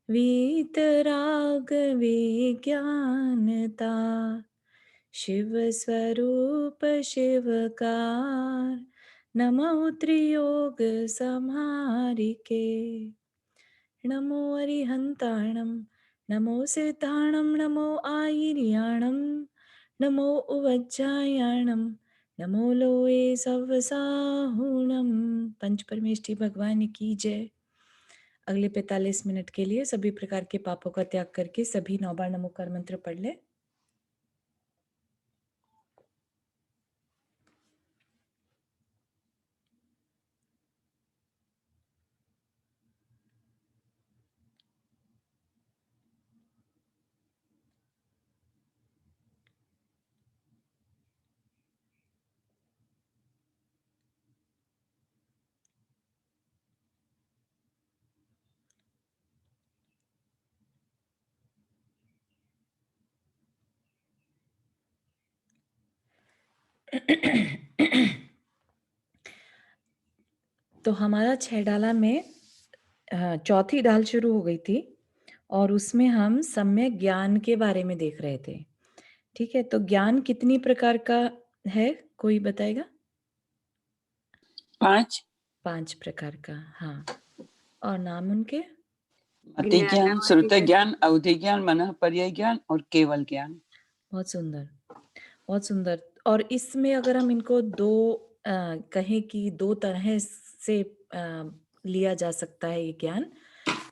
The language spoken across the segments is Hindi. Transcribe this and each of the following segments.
वीतराग विज्ञानता, शिव स्वरूप शिवकार, नमो त्रियोग समारिके, नमो अरिहंताणं, नमो सिद्धाणं, नमो आयर्याणं, नमो उवज्जायाणं, नमो लोए सवसाहुणं। पंच परमेष्ठी भगवान की जय। अगले 45 मिनट के लिए सभी प्रकार के पापों का त्याग करके सभी 9 बार नमोकार मंत्र पढ़ ले। तो हमारा 6 डाला में चौथी डाल शुरू हो गई थी और उसमें हम सम्यक ज्ञान के बारे में देख रहे थे। ठीक है, तो ज्ञान कितनी प्रकार का है, कोई बताएगा? 5 प्रकार का। हाँ, और नाम उनके? मति ज्ञान, श्रुत ज्ञान, अवधि ज्ञान, मनः पर्याय ज्ञान और केवल ज्ञान। बहुत सुंदर, बहुत सुंदर। और इसमें अगर हम इनको कहें कि 2 तरह से लिया जा सकता है ये ज्ञान,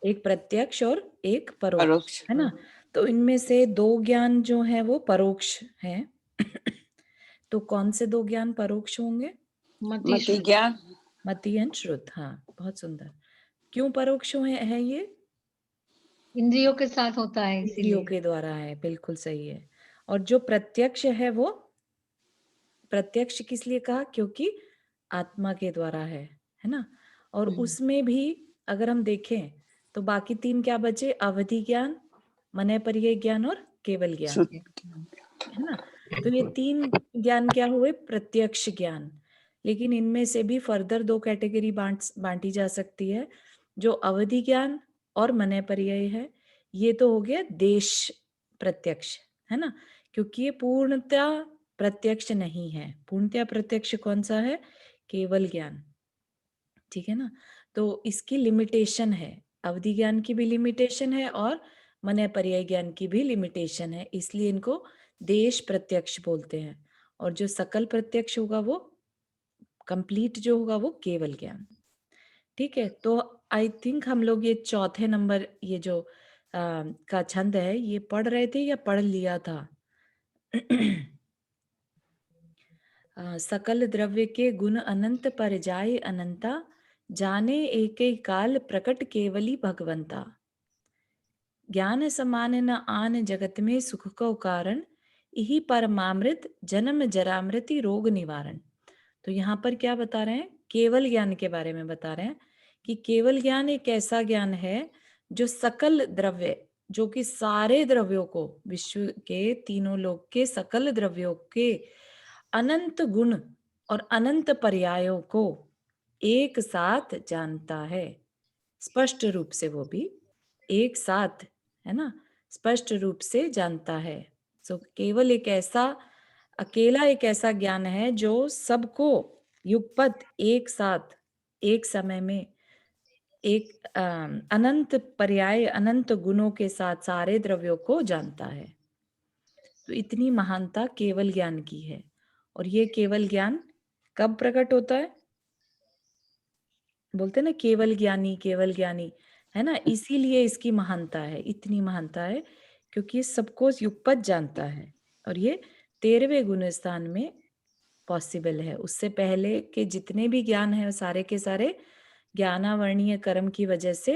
एक प्रत्यक्ष और एक परोक्ष, है ना? तो इनमें से 2 ज्ञान जो है वो परोक्ष है। तो कौन से 2 ज्ञान परोक्ष होंगे? मति ज्ञान, मति एंड श्रुत। हाँ, बहुत सुंदर। क्यों परोक्ष है ये? इंद्रियों के साथ होता है, इंद्रियों के द्वारा है, बिल्कुल सही है। और जो प्रत्यक्ष है वो प्रत्यक्ष किस लिए कहा? क्योंकि आत्मा के द्वारा है ना? और उसमें भी अगर हम देखें तो बाकी 3 क्या बचे? अवधि ज्ञान, मनः पर्याय ज्ञान और केवल ज्ञान, है ना? तो ये 3 ज्ञान क्या हुए? प्रत्यक्ष ज्ञान। लेकिन इनमें से भी फर्दर 2 कैटेगरी बांटी जा सकती है। जो अवधि ज्ञान और मनः पर्याय है, ये तो हो गया देश प्रत्यक्ष, है ना? क्योंकि ये पूर्णतः प्रत्यक्ष नहीं है। पूर्णतः प्रत्यक्ष कौन सा है? केवल ज्ञान। ठीक है ना? तो इसकी लिमिटेशन है, अवधि ज्ञान की भी लिमिटेशन है और मनः पर्याय ज्ञान की भी लिमिटेशन है, इसलिए इनको देश प्रत्यक्ष बोलते हैं। और जो सकल प्रत्यक्ष होगा वो कंप्लीट जो होगा वो केवल ज्ञान। ठीक है, तो आई थिंक हम लोग ये चौथे नंबर ये जो का छंद है ये पढ़ रहे थे या पढ़ लिया था? सकल द्रव्य के गुण अनंत पर जाए अनंता, जाने एक काल प्रकट केवली भगवंता, ज्ञान समान न आन जगत में सुख को कारण, यही परमामृत जन्म जरामृति रोग निवारण। तो यहाँ पर क्या बता रहे हैं? केवल ज्ञान के बारे में बता रहे हैं कि केवल ज्ञान एक ऐसा ज्ञान है जो सकल द्रव्य, जो कि सारे द्रव्यों को, विश्व के तीनों लोक के सकल द्रव्यों के अनंत गुण और अनंत पर्यायों को एक साथ जानता है, स्पष्ट रूप से, वो भी एक साथ, है ना? स्पष्ट रूप से जानता है। सो केवल एक ऐसा, अकेला एक ऐसा ज्ञान है जो सबको युगपत एक साथ, एक समय में, एक अनंत पर्याय, अनंत गुणों के साथ सारे द्रव्यों को जानता है। तो इतनी महानता केवल ज्ञान की है। और ये केवल ज्ञान कब प्रकट होता है? बोलते ना केवल ज्ञानी, है ना? इसीलिए इसकी महानता है, इतनी महानता है क्योंकि ये सबको युगपत जानता है। और ये 13वें गुण स्थान में पॉसिबल है। उससे पहले के जितने भी ज्ञान है सारे के सारे ज्ञानावर्णीय कर्म की वजह से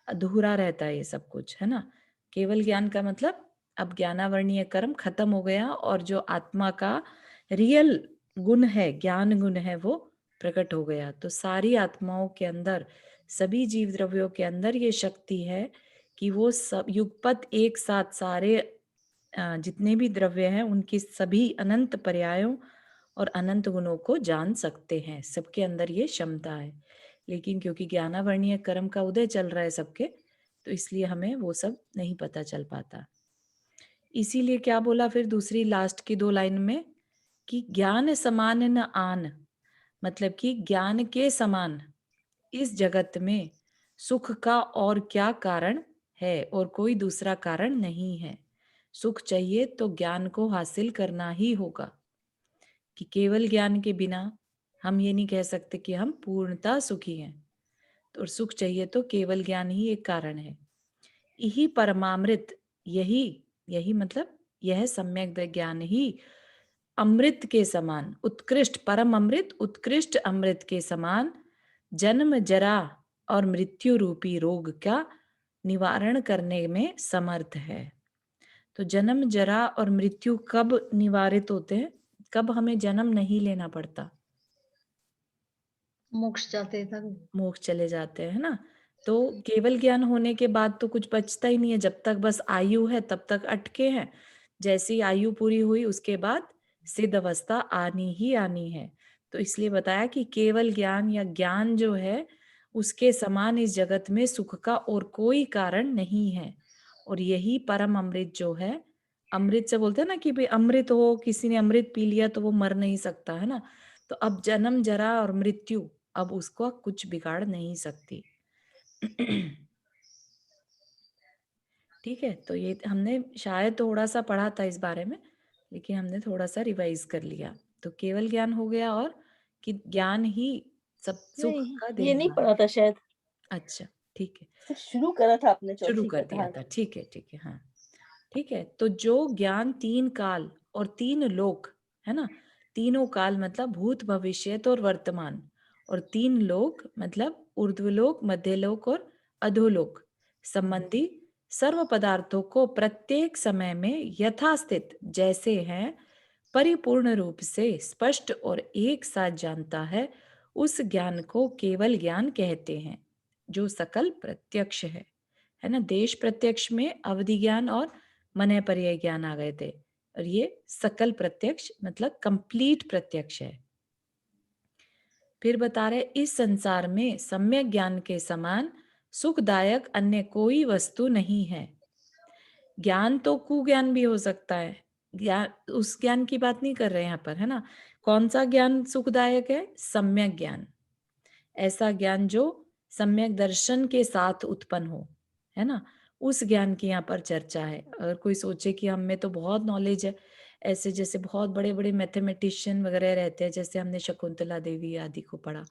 अधूरा रहता है ये सब कुछ, है ना? केवल ज्ञान का मतलब अब ज्ञानावर्णीय कर्म खत्म हो गया और जो आत्मा का रियल गुण है, ज्ञान गुण है, वो प्रकट हो गया। तो सारी आत्माओं के अंदर, सभी जीव द्रव्यों के अंदर ये शक्ति है कि वो सब युगपत एक साथ सारे जितने भी द्रव्य हैं उनकी सभी अनंत पर्यायों और अनंत गुणों को जान सकते हैं। सबके अंदर ये क्षमता है। लेकिन क्योंकि ज्ञानावर्णीय कर्म का उदय चल रहा है सबके, तो इसलिए हमें वो सब नहीं पता चल पाता। इसीलिए क्या बोला फिर दूसरी लास्ट की 2 लाइन में कि ज्ञान समान न आन, मतलब कि ज्ञान के समान इस जगत में सुख का और क्या कारण है, और कोई दूसरा कारण नहीं है। सुख चाहिए तो ज्ञान को हासिल करना ही होगा, कि केवल ज्ञान के बिना हम ये नहीं कह सकते कि हम पूर्णतः सुखी हैं। तो सुख चाहिए तो केवल ज्ञान ही एक कारण है। यही परमामृत, यही यही मतलब यह सम्यक ज्ञान ही अमृत के समान उत्कृष्ट, परम अमृत उत्कृष्ट अमृत के समान जन्म जरा और मृत्यु रूपी रोग का निवारण करने में समर्थ है। तो जन्म जरा और मृत्यु कब निवारित होते हैं? कब हमें जन्म नहीं लेना पड़ता? मोक्ष जाते हैं तभी। मोक्ष चले जाते हैं, है ना। तो केवल ज्ञान होने के बाद तो कुछ बचता ही नहीं है। जब तक बस आयु है तब तक अटके हैं। जैसी आयु पूरी हुई उसके बाद सिद्ध अवस्था आनी ही आनी है। तो इसलिए बताया कि केवल ज्ञान या ज्ञान जो है उसके समान इस जगत में सुख का और कोई कारण नहीं है। और यही परम अमृत जो है, अमृत से बोलते हैं ना कि भाई अमृत हो, किसी ने अमृत पी लिया तो वो मर नहीं सकता, है ना। तो अब जन्म जरा और मृत्यु अब उसको कुछ बिगाड़ नहीं सकती। ठीक है, तो ये हमने शायद थोड़ा सा पढ़ा था इस बारे में, लेकिन हमने थोड़ा सा रिवाइज कर लिया। तो केवल ज्ञान हो गया, और कि ज्ञान ही सब सुख नहीं, का ये नहीं देनहार पढ़ा था शायद। है। अच्छा, ठीक है, सिर्फ शुरू करा था आपने शुरू चौथी कर का। दिया हाँ। था। ठीक है, ठीक है, हाँ, ठीक है। तो जो ज्ञान 3 काल और 3 लोक, है ना, तीनों काल मतलब भूत भविष्यत और वर्तमान, और 3 लोक मतलब ऊर्ध्वलोक, मध्यलोक और अधोलोक संबंधी सर्व पदार्थों को प्रत्येक समय में यथास्थित जैसे हैं परिपूर्ण रूप से स्पष्ट और एक साथ जानता है, उस ज्ञान को केवल ज्ञान कहते हैं, जो सकल प्रत्यक्ष है ना। देश प्रत्यक्ष में अवधि ज्ञान और मन पर्याय ज्ञान आ गए थे, और ये सकल प्रत्यक्ष मतलब कंप्लीट प्रत्यक्ष है। फिर बता रहे इस संसार में सम्यक ज्ञान के समान सुखदायक अन्य कोई वस्तु नहीं है। ज्ञान तो कुज्ञान भी हो सकता है, ज्ञान उस ज्ञान की बात नहीं कर रहे हैं यहाँ पर, है ना। कौन सा ज्ञान सुखदायक है? सम्यक ज्ञान, ऐसा ज्ञान जो सम्यक दर्शन के साथ उत्पन्न हो, है ना, उस ज्ञान की यहाँ पर चर्चा है। अगर कोई सोचे कि हम में तो बहुत नॉलेज है, ऐसे जैसे बहुत बड़े बड़े मैथमेटिशियन वगैरह रहते हैं, जैसे हमने शकुंतला देवी आदि को पढ़ा,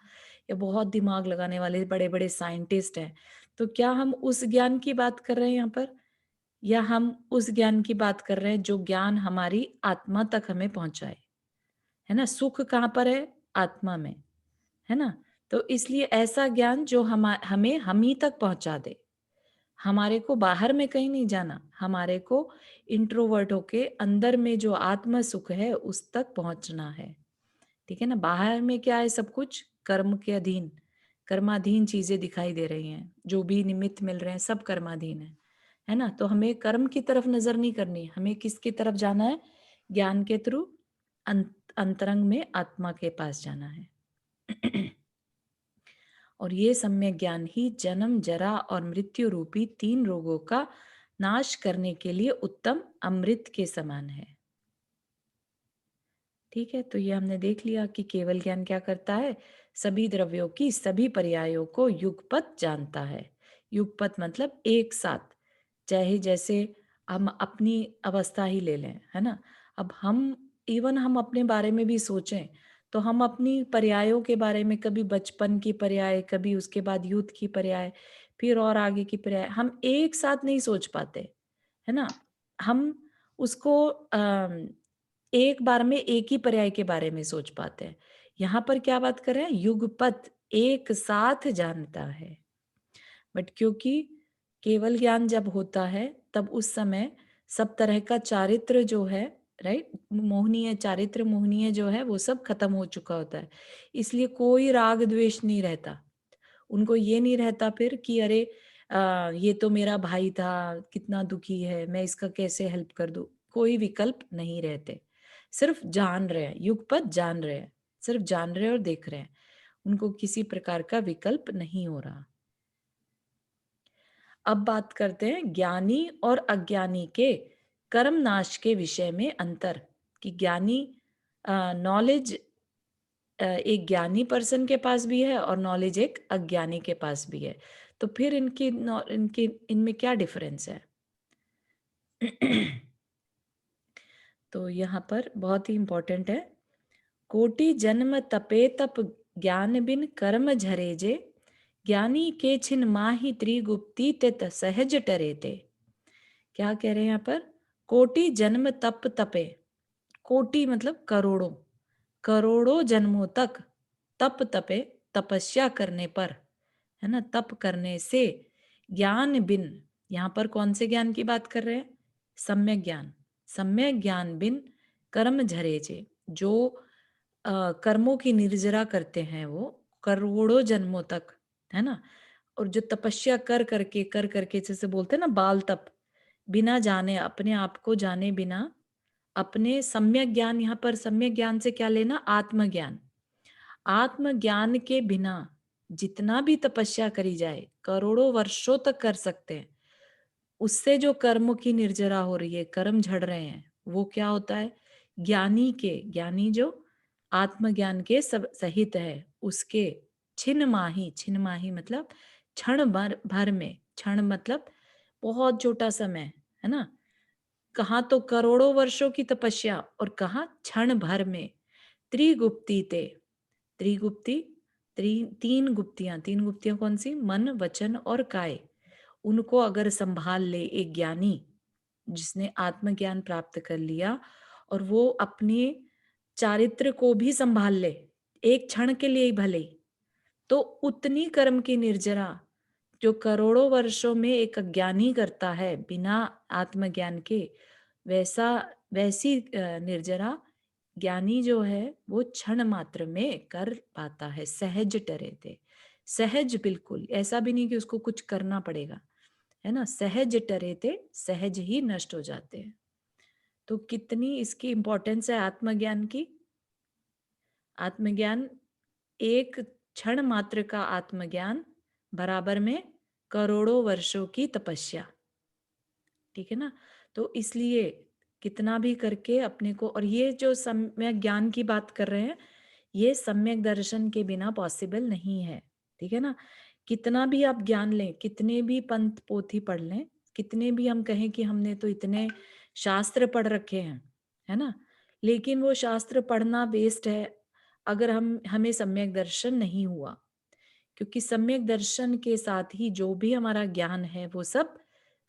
या बहुत दिमाग लगाने वाले बड़े बड़े साइंटिस्ट हैं, तो क्या हम उस ज्ञान की बात कर रहे हैं यहाँ पर, या हम उस ज्ञान की बात कर रहे हैं जो ज्ञान हमारी आत्मा तक हमें पहुंचाए, है ना। सुख कहाँ पर है? आत्मा में, है ना। तो इसलिए ऐसा ज्ञान जो हमें हम ही तक पहुंचा दे, हमारे को बाहर में कहीं नहीं जाना, हमारे को इंट्रोवर्ट होके अंदर में जो आत्म सुख है उस तक पहुंचना है। ठीक है ना। बाहर में क्या है? सब कुछ कर्म के अधीन, कर्माधीन चीजें दिखाई दे रही हैं, जो भी निमित्त मिल रहे हैं सब कर्माधीन है ना। तो हमें कर्म की तरफ नजर नहीं करनी, हमें किसकी तरफ जाना है? ज्ञान के थ्रू अंतरंग में आत्मा के पास जाना है। और ये सम्यक ज्ञान ही जन्म जरा और मृत्यु रूपी 3 रोगों का नाश करने के लिए उत्तम अमृत के समान है। ठीक है, तो ये हमने देख लिया कि केवल ज्ञान क्या करता है? सभी द्रव्यों की सभी पर्यायों को युगपत जानता है। युगपत मतलब एक साथ, चाहे जैसे हम अपनी अवस्था ही ले लें, है ना। अब हम अपने बारे में भी सोचें, तो हम अपनी पर्यायों के बारे में, कभी बचपन की पर्याय, कभी उसके बाद यूथ की पर्याय, फिर और आगे की पर्याय, हम एक साथ नहीं सोच पाते, है ना। हम उसको एक बार में एक ही पर्याय के बारे में सोच पाते हैं। यहाँ पर क्या बात कर रहे हैं? युगपत, एक साथ जानता है। बट क्योंकि केवल ज्ञान जब होता है तब उस समय सब तरह का चारित्र जो है, राइट, मोहनीय चारित्र, मोहनीय जो है वो सब खत्म हो चुका होता है। इसलिए कोई राग द्वेष नहीं रहता, उनको ये नहीं रहता फिर कि अरे ये तो मेरा भाई था, कितना दुखी है, मैं इसका कैसे हेल्प कर दूं। कोई विकल्प नहीं रहते, सिर्फ जान रहे हैं, युगपत जान रहे हैं, सिर्फ जान रहे हैं और देख रहे हैं, उनको किसी प्रकार का विकल्प नहीं हो रहा। अब बात करते हैं ज्ञानी और अज्ञानी के कर्म नाश के विषय में अंतर, कि ज्ञानी नॉलेज एक ज्ञानी पर्सन के पास भी है और नॉलेज एक अज्ञानी के पास भी है, तो फिर इनकी इनमें क्या डिफरेंस है? तो यहाँ पर बहुत ही इंपॉर्टेंट है, कोटि जन्म तपे तप ज्ञान बिन कर्म झरे जे, ज्ञानी के छिन माही त्रिगुप्ती तित सहज टरे ते। क्या कह रहे हैं यहाँ पर? कोटि जन्म तप तपे, कोटि मतलब करोड़ों, करोड़ों जन्मों तक तप तपे, तपस्या करने पर, है ना, तप करने से, ज्ञान बिन, यहाँ पर कौन से ज्ञान की बात कर रहे हैं? सम्यक ज्ञान, सम्यक ज्ञान बिन कर्म झरेजे, जो कर्मों की निर्जरा करते हैं वो करोड़ों जन्मों तक, है ना, और जो तपस्या कर करके जैसे बोलते हैं ना बाल तप, बिना जाने, अपने आप को जाने बिना, अपने सम्यक ज्ञान, यहाँ पर सम्यक ज्ञान से क्या लेना? आत्मज्ञान, आत्मज्ञान के बिना जितना भी तपस्या करी जाए करोड़ों वर्षों तक कर सकते हैं, उससे जो कर्मों की निर्जरा हो रही है, कर्म झड़ रहे हैं, वो क्या होता है? ज्ञानी के, ज्ञानी जो आत्मज्ञान के सब सहित है, उसके छिन माही, छिन माही मतलब क्षण भर में, क्षण मतलब बहुत छोटा समय, है ना, कहाँ तो करोड़ों वर्षों की तपस्या और कहाँ क्षण भर में, त्रिगुप्ती ते, त्रिगुप्ती, तीन गुप्तियां, तीन गुप्तियां कौन सी? मन, वचन और काय, उनको अगर संभाल ले एक ज्ञानी, जिसने आत्मज्ञान प्राप्त कर लिया, और वो अपने चारित्र को भी संभाल ले एक क्षण के लिए ही भले ही, तो उतनी कर्म की निर्जरा जो करोड़ों वर्षों में एक अज्ञानी करता है बिना आत्मज्ञान के, वैसा वैसी निर्जरा ज्ञानी जो है वो क्षण मात्र में कर पाता है, सहज टरे थे, सहज, बिल्कुल ऐसा भी नहीं कि उसको कुछ करना पड़ेगा, है ना, सहज टरे थे, सहज ही नष्ट हो जाते हैं। तो कितनी इसकी इंपॉर्टेंस है आत्मज्ञान की। आत्मज्ञान, एक क्षण मात्र का आत्मज्ञान बराबर में करोड़ों वर्षों की तपस्या, ठीक है ना। तो इसलिए कितना भी करके अपने को, और ये जो सम्यक ज्ञान की बात कर रहे हैं, ये सम्यक दर्शन के बिना पॉसिबल नहीं है, ठीक है ना। कितना भी आप ज्ञान लें, कितने भी पंथ पोथी पढ़ लें, कितने भी हम कहें कि हमने तो इतने शास्त्र पढ़ रखे हैं, है ना, लेकिन वो शास्त्र पढ़ना वेस्ट है अगर हमें सम्यक दर्शन नहीं हुआ, क्योंकि सम्यक दर्शन के साथ ही जो भी हमारा ज्ञान है वो सब,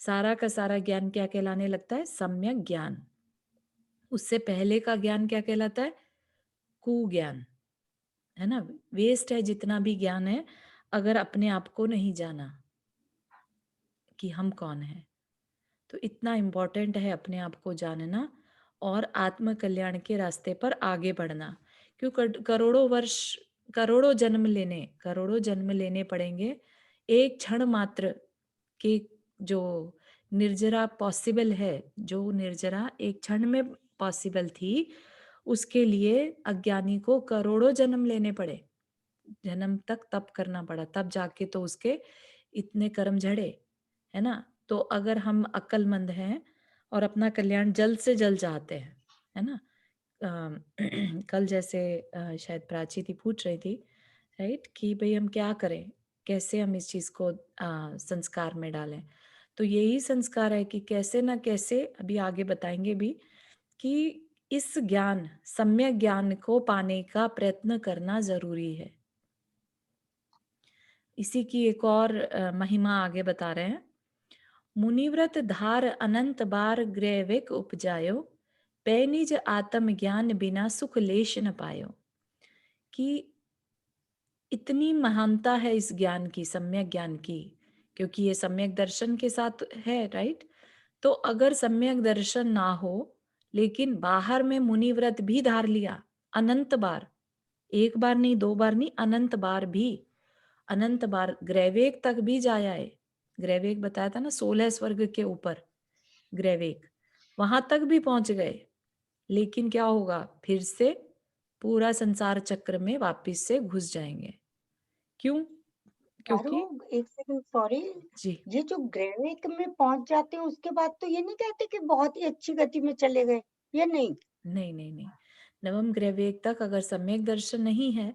सारा का सारा ज्ञान क्या कहलाने लगता है? सम्यक ज्ञान। उससे पहले का ज्ञान क्या कहलाता है? कुज्ञान, है ना। वेस्ट है जितना भी ज्ञान है, अगर अपने आप को नहीं जाना कि हम कौन है। तो इतना इम्पोर्टेंट है अपने आप को जानना और आत्म कल्याण के रास्ते पर आगे बढ़ना। क्यों? करोड़ों वर्ष, करोड़ों जन्म लेने पड़ेंगे एक क्षण मात्र के, जो निर्जरा पॉसिबल है, जो निर्जरा एक क्षण में पॉसिबल थी, उसके लिए अज्ञानी को करोड़ों जन्म लेने पड़े, जन्म तक तप करना पड़ा, तब जाके तो उसके इतने कर्म झड़े, है ना। तो अगर हम अक्लमंद हैं और अपना कल्याण जल्द से जल्द चाहते हैं, है ना, कल जैसे शायद प्राची थी पूछ रही थी, राइट, कि भाई हम क्या करें, कैसे हम इस चीज को संस्कार में डालें। तो यही संस्कार है कि कैसे ना कैसे, अभी आगे बताएंगे भी, कि इस ज्ञान, सम्यक ज्ञान को पाने का प्रयत्न करना जरूरी है। इसी की एक और महिमा आगे बता रहे हैं। मुनिव्रत धार अनंत बार ग्रैविक उपजायो, पै निज आत्म ज्ञान बिना सुख लेश न पायो। कि इतनी महानता है इस ज्ञान की, सम्यक ज्ञान की, क्योंकि ये सम्यक दर्शन के साथ है, राइट। तो अगर सम्यक दर्शन ना हो, लेकिन बाहर में मुनिव्रत भी धार लिया अनंत बार, एक बार नहीं, दो बार नहीं, अनंत बार भी, अनंत बार ग्रैवेक तक भी जाया है। ग्रैवेक बताया था ना, 16 स्वर्ग के ऊपर ग्रैवेक, वहां तक भी पहुंच गए, लेकिन क्या होगा? फिर से पूरा संसार चक्र में वापिस से घुस जाएंगे। क्यों? क्योंकि एक सेकंड, सॉरी। जी ये जो ग्रेविक में पहुंच जाते हैं उसके बाद तो ये नहीं कहते कि बहुत ही अच्छी गति में चले गए, या नहीं? नहीं नहीं नहीं, नवम ग्रह वेग तक अगर सम्यक दर्शन नहीं है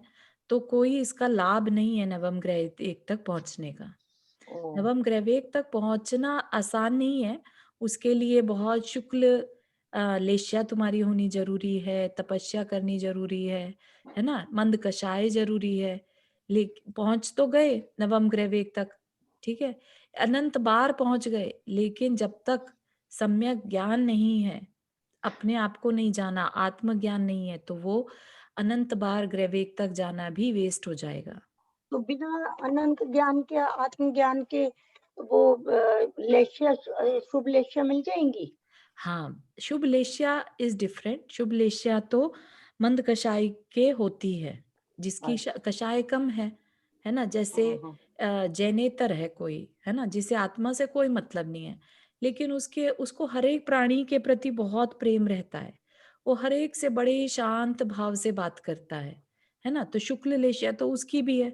तो कोई इसका लाभ नहीं है नवम ग्रह वेग तक पहुंचने का। ओ, नवम ग्रह वेग तक पहुंचना आसान नहीं है। उसके लिए बहुत शुक्ल लेश्या तुम्हारी होनी जरूरी है, तपस्या करनी जरूरी है ना, मंद कषाय जरूरी है। लेकिन पहुंच तो गए नवम ग्रह वेग तक, ठीक है, अनंत बार पहुंच गए, लेकिन जब तक सम्यक ज्ञान नहीं है, अपने आप को नहीं जाना, आत्मज्ञान नहीं है, तो वो अनंत बार ग्रह वेग तक जाना भी वेस्ट हो जाएगा। तो बिना अनंत ज्ञान के, आत्मज्ञान के वो लेशिया, शुभ लेशिया मिल जाएंगी? हाँ, शुभ लेश्या इज डिफरेंट। शुभ लेश्या तो मंद कषाय के होती है, जिसकी कषाय कम है ना, जैसे जैनेतर है कोई, है ना, जिसे आत्मा से कोई मतलब नहीं है, लेकिन उसको हर एक प्राणी के प्रति बहुत प्रेम रहता है, वो हर एक से बड़े शांत भाव से बात करता है ना, तो शुक्ल लेश्या तो उसकी भी है।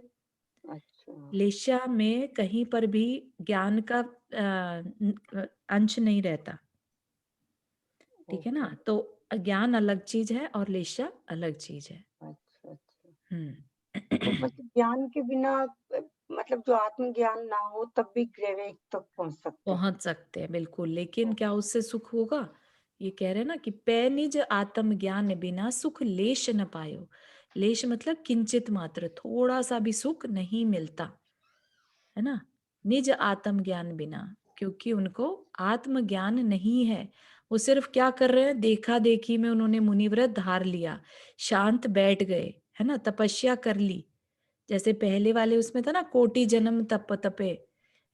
अच्छा, लेश्या में कहीं पर भी ज्ञान का अंश नहीं रहता, ठीक है ना, ओके, तो ज्ञान अलग चीज है और लेशा अलग चीज है। अच्छा अच्छा। तो हम्म। मतलब ज्ञान के बिना, मतलब जो आत्मज्ञान ना हो तब भी ग्रेविक तक पहुंच सकते हैं? पहुंच सकते हैं बिल्कुल, लेकिन क्या उससे सुख होगा? ये कह रहे हैं ना कि पै निज आत्म ज्ञान बिना सुख लेश न पायो। लेश मतलब किंचित मात्र, थोड़ा सा भी सुख नहीं मिलता, है ना, निज आत्म ज्ञान बिना, क्योंकि उनको आत्म ज्ञान नहीं है। वो सिर्फ क्या कर रहे हैं, देखा देखी में उन्होंने मुनिव्रत धार लिया, शांत बैठ गए, है ना, तपस्या कर ली, जैसे पहले वाले उसमें था ना, कोटि जन्म तप तपे,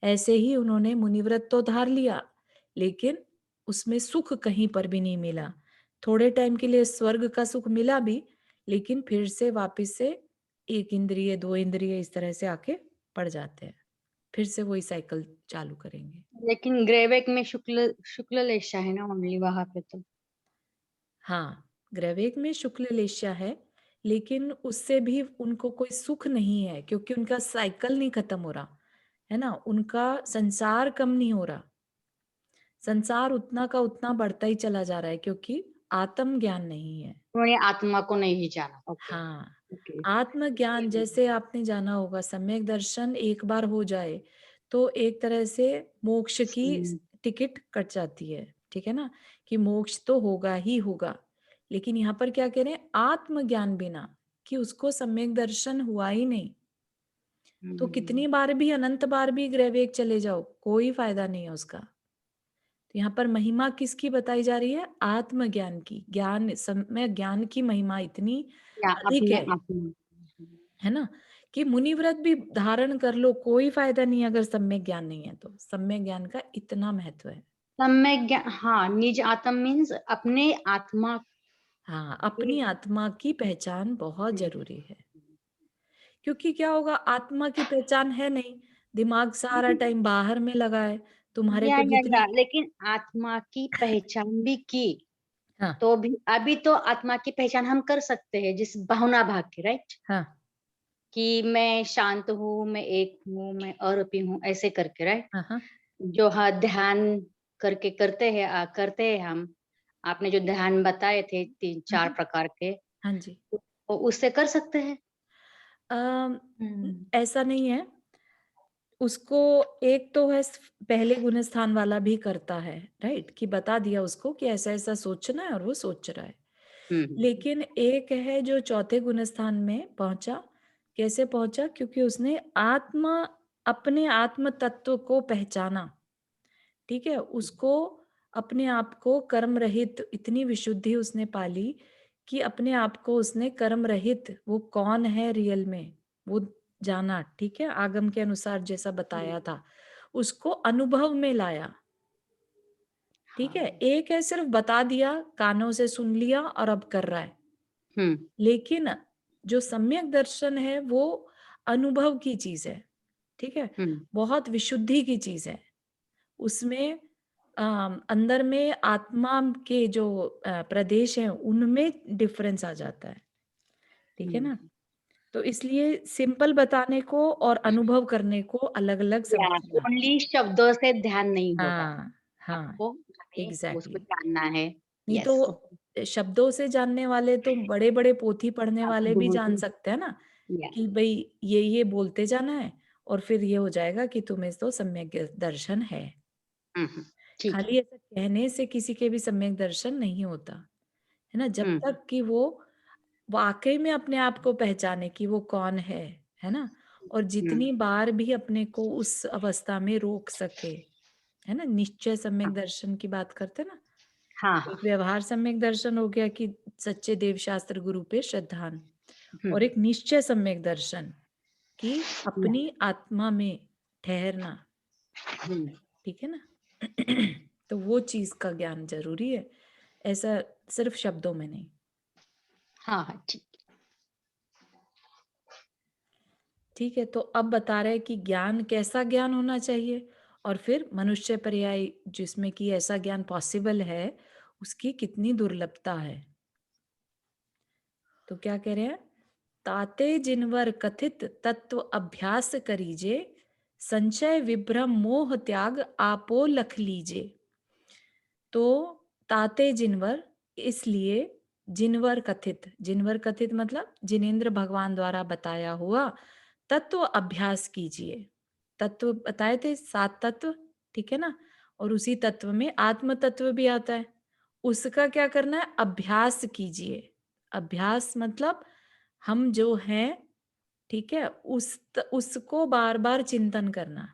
ऐसे ही उन्होंने मुनिव्रत तो धार लिया, लेकिन उसमें सुख कहीं पर भी नहीं मिला। थोड़े टाइम के लिए स्वर्ग का सुख मिला भी, लेकिन फिर से वापस से एक इंद्रिय दो इंद्रिय इस तरह से आके पड़ जाते हैं, फिर से वही साइकिल चालू करेंगे। लेकिन ग्रेवेक में शुक्ल शुक्ल लेशा है ना ओनली वहां पे तो। हाँ, ग्रैवेक में शुक्ल लेश्या है, लेकिन उससे भी उनको कोई सुख नहीं है, क्योंकि उनका साइकिल नहीं खत्म हो रहा, है ना, उनका संसार कम नहीं हो रहा, संसार उतना का उतना बढ़ता ही चला जा रहा है, क्योंकि आत्म ज्ञान नहीं है। उन्होंने आत्मा को नहीं जाना। ओके हाँ, ओके। आत्मज्ञान जैसे आपने जाना होगा, सम्यक दर्शन एक बार हो जाए तो एक तरह से मोक्ष की टिकट कट जाती है, ठीक है ना, कि मोक्ष तो होगा ही होगा। लेकिन यहाँ पर क्या कह रहे हैं, आत्मज्ञान बिना, कि उसको सम्यक दर्शन हुआ ही नहीं, तो कितनी बार भी, अनंत बार भी ग्रहवेग चले जाओ, कोई फायदा नहीं है उसका। तो यहाँ पर महिमा किसकी बताई जा रही है, आत्मज्ञान की, ज्ञान समय ज्ञान की महिमा इतनी या अधिक अपने है आत्मा। है ना, कि मुनिव्रत भी धारण कर लो, कोई फायदा नहीं अगर सम्यक ज्ञान नहीं है, तो सम्यक ज्ञान का इतना महत्व है। सम्यक ज्ञान, हाँ, निज आत्म मीन्स अपने आत्मा हाँ, के। अपनी आत्मा की पहचान बहुत जरूरी है, क्योंकि क्या होगा, आत्मा की पहचान है नहीं, दिमाग सारा टाइम बाहर में लगा है, तुम्हारे को या जितनी। लेकिन आत्मा की पहचान भी की हाँ तो भी अभी तो आत्मा की पहचान हम कर सकते हैं, जिस भावना भाग के, राइट, हाँ कि मैं शांत हूँ, मैं एक हूँ, मैं आरोपी हूँ, ऐसे करके, राइट, हाँ हाँ जो हाँ ध्यान करके करते हैं हम। आपने जो ध्यान बताए थे तीन चार हाँ प्रकार के, हाँ जी। वो उससे कर सकते हैं। अम, हम्म। ऐसा नहीं है, उसको एक तो है पहले गुण स्थान वाला भी करता है, राइट, कि बता दिया उसको कि ऐसा ऐसा सोचना है और वो सोच रहा है। हम्म। लेकिन एक है जो चौथे गुण स्थान में पहुंचा, कैसे पहुंचा, क्योंकि उसने अपने आत्म तत्व को पहचाना, ठीक है, उसको अपने आप को कर्म रहित, इतनी विशुद्धि उसने पाली कि अपने आप को उसने कर्म रहित, वो कौन है रियल में, वो जाना, ठीक है, आगम के अनुसार जैसा बताया था, उसको अनुभव में लाया, ठीक है। हाँ। एक है सिर्फ बता दिया, कानों से सुन लिया और अब कर रहा है, हम्म लेकिन जो सम्यक दर्शन है वो अनुभव की चीज है, ठीक है, हम्म बहुत विशुद्धि की चीज है, उसमें अंदर में आत्मा के जो प्रदेश हैं उनमें डिफरेंस आ जाता है, ठीक है ना। हम्म तो इसलिए सिंपल बताने को और अनुभव करने को अलग-अलग या समझना। ओनली शब्दों से ध्यान नहीं होगा, हाँ, हाँ, आपको हमें उसको एग्ज़ैक्टली। जानना है। नहीं यस। तो शब्दों से जानने वाले तो बड़े-बड़े पोथी पढ़ने वाले भी जान सकते हैं ना, या कि भई ये बोलते जाना है और फिर ये हो जाएगा कि तुम्हें तो सम्यक दर्शन है। ठीक है। खाली ऐसा कहने से किसी के भी सम्यक दर्शन नहीं होता, है ना? जब तक कि वो वाक़ई में अपने आप को पहचाने कि वो कौन है ना? और जितनी बार भी अपने को उस अवस्था में रोक सके, है ना? निश्चय सम्यक दर्शन की बात करते हैं ना? हाँ, हाँ। एक व्यवहार सम्यक दर्शन हो गया कि सच्चे देव शास्त्र गुरु पे श्रद्धान, हुँ, और एक निश्चय सम्यक दर्शन कि या अपनी आत्मा में ठहरना, हुँ, ठीक है ना? तो वो चीज का ज्ञान जरूरी है, ऐसा सिर्फ शब्दों में नहीं। हाँ, हाँ, ठीक। ठीक है, तो अब बता रहे हैं कि ज्ञान कैसा ज्ञान होना चाहिए, और फिर मनुष्य पर्याय जिसमें कि ऐसा ज्ञान पॉसिबल है उसकी कितनी दुर्लभता है। तो क्या कह रहे हैं? ताते जिनवर कथित तत्व अभ्यास करीजे, संचय विभ्रम मोह त्याग आपो लख लीजे। तो ताते जिनवर, इसलिए जिनवर कथित मतलब जिनेन्द्र भगवान द्वारा बताया हुआ तत्व अभ्यास कीजिए। तत्व बताए थे 7 तत्व, ठीक है ना? और उसी तत्व में आत्म तत्व भी आता है, उसका क्या करना है? अभ्यास कीजिए। अभ्यास मतलब हम जो हैं, ठीक है, उसको बार बार चिंतन करना,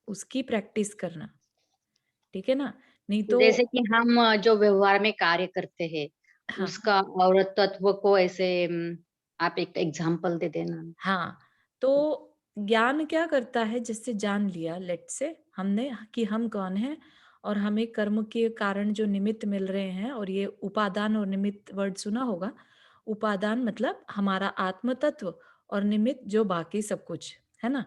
उसकी प्रैक्टिस करना, ठीक है ना? नहीं तो जैसे कि हम जो व्यवहार में कार्य करते हैं, हाँ, उसका और तत्व को ऐसे आप एक एग्जांपल दे देना। हाँ, तो ज्ञान क्या करता है? जिससे जान लिया, लेट्स से हमने कि हम कौन हैं, और हमें कर्म के कारण जो निमित्त मिल रहे हैं, और ये उपादान और निमित्त वर्ड सुना होगा। उपादान मतलब हमारा आत्म तत्व, और निमित्त जो बाकी सब कुछ, है ना?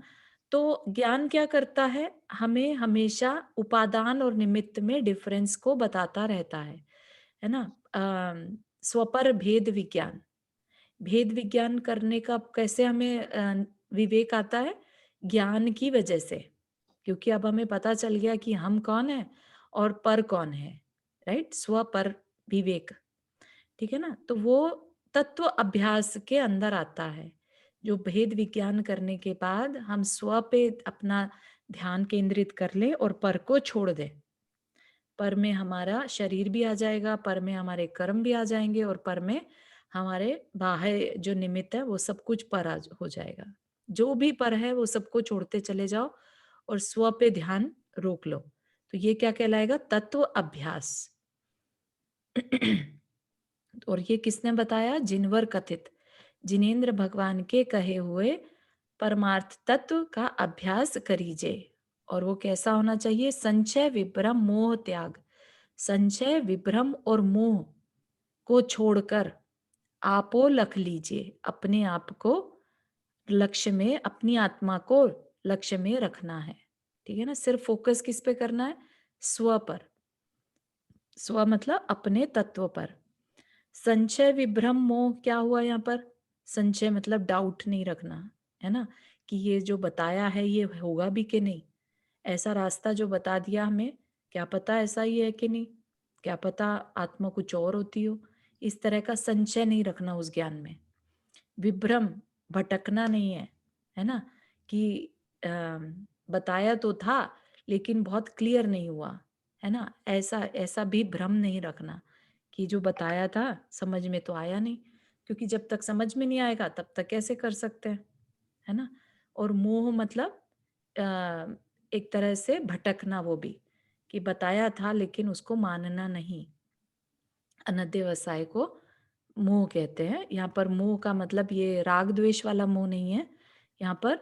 तो ज्ञान क्या करता है? हमें हमेशा उपादान और निमित्त में डिफरेंस को बताता रहता है ना? स्वपर भेद विज्ञान, भेद विज्ञान करने का कैसे हमें विवेक आता है? ज्ञान की वजह से, क्योंकि अब हमें पता चल गया कि हम कौन है और पर कौन है, राइट? स्व पर विवेक, ठीक है ना? तो वो तत्व अभ्यास के अंदर आता है, जो भेद विज्ञान करने के बाद हम स्व पे अपना ध्यान केंद्रित कर लें और पर को छोड़ दें। पर में हमारा शरीर भी आ जाएगा, पर में हमारे कर्म भी आ जाएंगे, और पर में हमारे बाह्य जो निमित्त है वो सब कुछ पर हो जाएगा। जो भी पर है वो सबको छोड़ते चले जाओ और स्व पे ध्यान रोक लो। तो ये क्या कहलाएगा? तत्व अभ्यास। और ये किसने बताया? जिनवर कथित, जिनेन्द्र भगवान के कहे हुए परमार्थ तत्व का अभ्यास करीजे। और वो कैसा होना चाहिए? संचय विभ्रम मोह त्याग। संचय विभ्रम और मोह को छोड़कर आपो लख लीजिए, अपने आप को लक्ष्य में, अपनी आत्मा को लक्ष्य में रखना है, ठीक है ना? सिर्फ फोकस किस पे करना है? स्व पर। स्व मतलब अपने तत्व पर। संचय विभ्रम मोह क्या हुआ यहाँ पर? संचय मतलब डाउट नहीं रखना, है ना? कि ये जो बताया है ये होगा भी कि नहीं, ऐसा रास्ता जो बता दिया हमें, क्या पता ऐसा ही है कि नहीं, क्या पता आत्मा कुछ और होती हो। इस तरह का संचय नहीं रखना उस ज्ञान में। विभ्रम, भटकना नहीं है ना? कि बताया तो था लेकिन बहुत क्लियर नहीं हुआ, है ना? ऐसा ऐसा भी भ्रम नहीं रखना कि जो बताया था समझ में तो आया नहीं, क्योंकि जब तक समझ में नहीं आएगा तब तक कैसे कर सकते हैं, है ना? और मोह मतलब अ, एक तरह से भटकना, वो भी कि बताया था लेकिन उसको मानना नहीं। अनध्यवसाय को मोह कहते हैं। यहाँ पर मोह का मतलब ये राग द्वेष वाला मोह नहीं है, यहाँ पर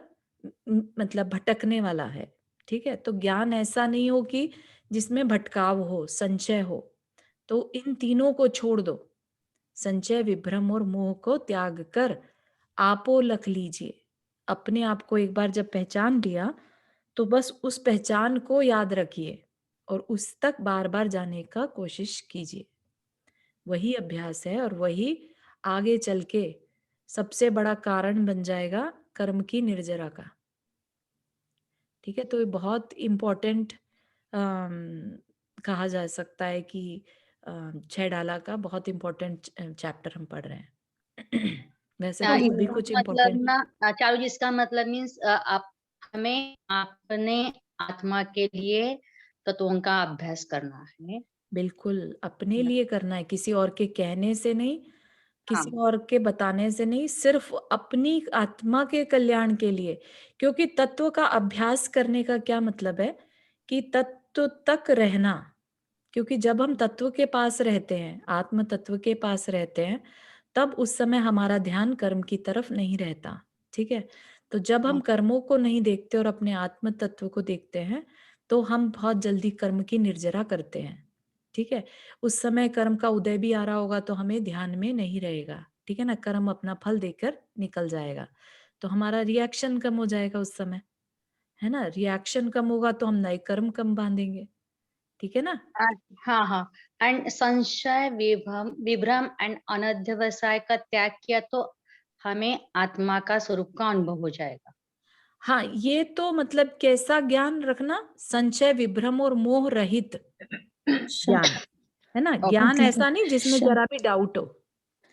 मतलब भटकने वाला है, ठीक है? तो ज्ञान ऐसा नहीं हो कि जिसमें भटकाव हो, संचय हो। तो इन तीनों को छोड़ दो, संचय विभ्रम और मोह को त्याग कर आपो लख लीजिए। अपने आप को एक बार जब पहचान लिया तो बस उस पहचान को याद रखिए और उस तक बार बार जाने का कोशिश कीजिए। वही अभ्यास है और वही आगे चल के सबसे बड़ा कारण बन जाएगा कर्म की निर्जरा का। ठीक है, तो ये बहुत इम्पोर्टेंट कहा जा सकता है कि 6 डाला का बहुत इम्पोर्टेंट चैप्टर हम पढ़ रहे हैं। वैसे तो सभी इसका कुछ मतलब इम्पोर्टेंट। ना चारू जी, इसका मतलब मीन्स आप हमें अपने आत्मा के लिए तत्वों का अभ्यास करना है। बिल्कुल अपने लिए करना है, किसी और के कहने से नहीं, हाँ, किसी और के बताने से नहीं, सिर्फ अपनी आत्मा के कल्याण के लिए। क्योंकि तत्व का अभ्यास करने का क्या मतलब है कि तत्व तक रहना। क्योंकि जब हम तत्व के पास रहते हैं, आत्म तत्व के पास रहते हैं, तब उस समय हमारा ध्यान कर्म की तरफ नहीं रहता। ठीक है, तो जब हम कर्मों को नहीं देखते और अपने आत्म तत्व को देखते हैं, तो हम बहुत जल्दी कर्म की निर्जरा करते हैं। ठीक है, उस समय कर्म का उदय भी आ रहा होगा तो हमें ध्यान में नहीं रहेगा। ठीक है ना, कर्म अपना फल देकर निकल जाएगा, तो हमारा रिएक्शन कम हो जाएगा उस समय, है ना। रिएक्शन कम होगा तो हम नए कर्म कम बांधेंगे। ठीक है ना। हाँ हाँ। एंड संशय, विभ्रम एंड अनध्यवसाय का त्याग किया तो हमें आत्मा का स्वरूप का अनुभव हो जाएगा। हाँ, ये तो मतलब कैसा ज्ञान रखना, संशय, विभ्रम और मोह रहित ज्ञान, है ना। ज्ञान ओके। ऐसा नहीं जिसमें शं- जरा भी डाउट हो,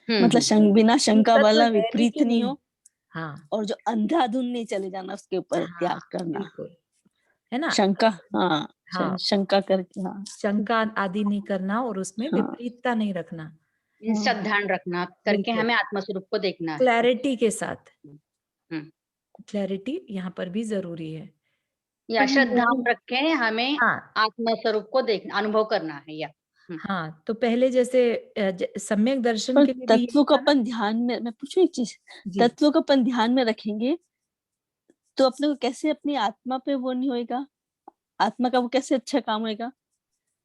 मतलब बिना शंका तत्व वाला है भी विपरीत कि नहीं हो, हाँ और जो अंधाधुन नहीं चले जाना, उसके ऊपर हाँ त्याग करना। बिल्कुल, है ना। शंका, हाँ, हाँ, शंका करके, हाँ शंका आदि नहीं करना और उसमें हाँ विपरीतता नहीं रखना। इन सब ध्यान रखना करके बिल्कुल हमें आत्मा स्वरूप को देखना है। क्लैरिटी के साथ, हम्म। क्लैरिटी यहाँ पर भी जरूरी है। या तो श्रद्धा ये रख के हमें हाँ आत्मा स्वरूप को देखना, अनुभव करना है। या हाँ, तो पहले जैसे सम्यक दर्शन पर के लिए भी तत्वों यही को था ना। अपन ध्यान में, मैं पूछूं एक चीज, जी, तत्वों को अपन ध्यान में रखेंगे तो अपने को कैसे अपनी आत्मा पे वो नहीं होएगा, आत्मा का वो कैसे अच्छा काम होएगा?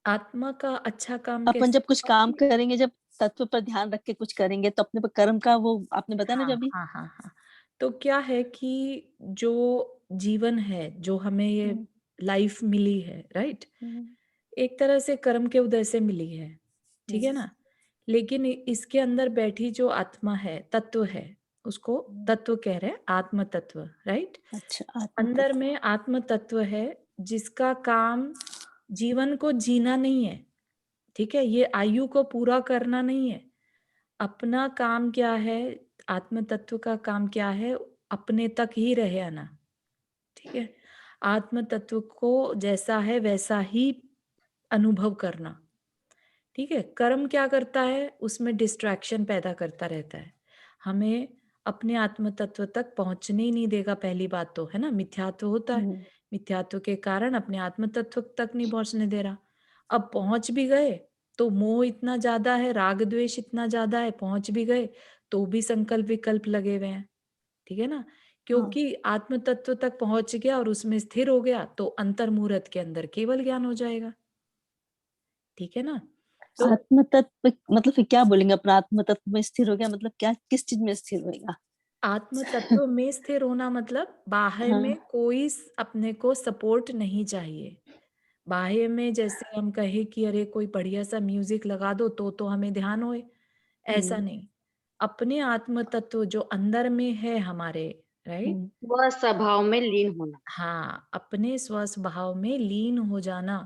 आत्मा का अच्छा काम अपन कैसे जब कुछ होगा? काम करेंगे, जब तत्व पर ध्यान रख के कुछ करेंगे, तो अपने पर कर्म का वो आपने बताया ना हाँ जो अभी। हाँ हाँ हाँ, तो क्या है कि जो जीवन है, जो हमें ये हम्म, लाइफ मिली है, राइट, हम्म, एक तरह से कर्म के उदय से मिली है। ठीक है हम्म, ना। लेकिन इसके अंदर बैठी जो आत्मा है, तत्व है, उसको तत्व कह रहे हैं, आत्म तत्व, राइट। अच्छा, आत्म अंदर तत्व। में आत्म तत्व है जिसका काम जीवन को जीना नहीं है। ठीक है, ये आयु को पूरा करना नहीं है। अपना काम क्या है, आत्म तत्व का काम क्या है, अपने तक ही रहे आना। ठीक है, आत्म तत्व को जैसा है वैसा ही अनुभव करना। ठीक है, कर्म क्या करता है, उसमें डिस्ट्रैक्शन पैदा करता रहता है, हमें अपने आत्म तत्व तक पहुंचने ही नहीं देगा। पहली बात तो है ना, मिथ्यात्व होता है, हम्म, मिथ्यात्व के कारण अपने आत्म तत्व तक नहीं पहुंचने दे रहा। अब पहुंच भी गए तो मोह इतना ज्यादा है, राग द्वेष इतना ज्यादा है, पहुंच भी गए तो भी संकल्प विकल्प लगे हुए हैं। ठीक है ना, हाँ। क्योंकि आत्म तत्व तक पहुंच गया और उसमें स्थिर हो गया तो अंतर मुहूर्त के अंदर केवल ज्ञान हो जाएगा। ठीक है ना, तो आत्म तत्व मतलब फिर क्या बोलेंगे, अपना आत्म तत्व में स्थिर हो गया मतलब क्या, किस चीज में स्थिर होएगा? आत्म तत्व में स्थिर होना मतलब बाह्य हाँ, में कोई अपने को सपोर्ट नहीं चाहिए। बाह्य में जैसे हम कहे कि अरे कोई बढ़िया सा म्यूजिक लगा दो तो हमें ध्यान होए, ऐसा हम्म, नहीं। अपने आत्म तत्व जो अंदर में है हमारे, राइट, हम्म, वह स्वभाव में लीन होना। हाँ, अपने स्वभाव में लीन हो जाना,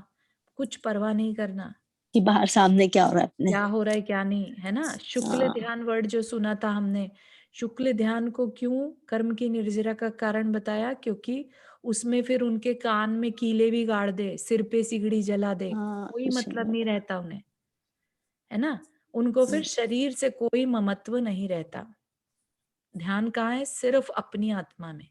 कुछ परवाह नहीं करना कि बाहर सामने क्या हो रहा है अपने। क्या हो रहा है क्या नहीं, है ना। शुक्ल हाँ, ध्यान वर्ड जो सुना था हमने, शुक्ल ध्यान को क्यों कर्म की निर्जरा का कारण बताया, क्योंकि उसमें फिर उनके कान में कीले भी गाड़ दे, सिर पे सिगड़ी जला दे, हाँ, कोई कुछ नहीं मतलब नहीं होता। रहता उन्हें, है ना। उनको फिर शरीर से कोई ममत्व नहीं रहता। ध्यान कहाँ है, सिर्फ अपनी आत्मा में।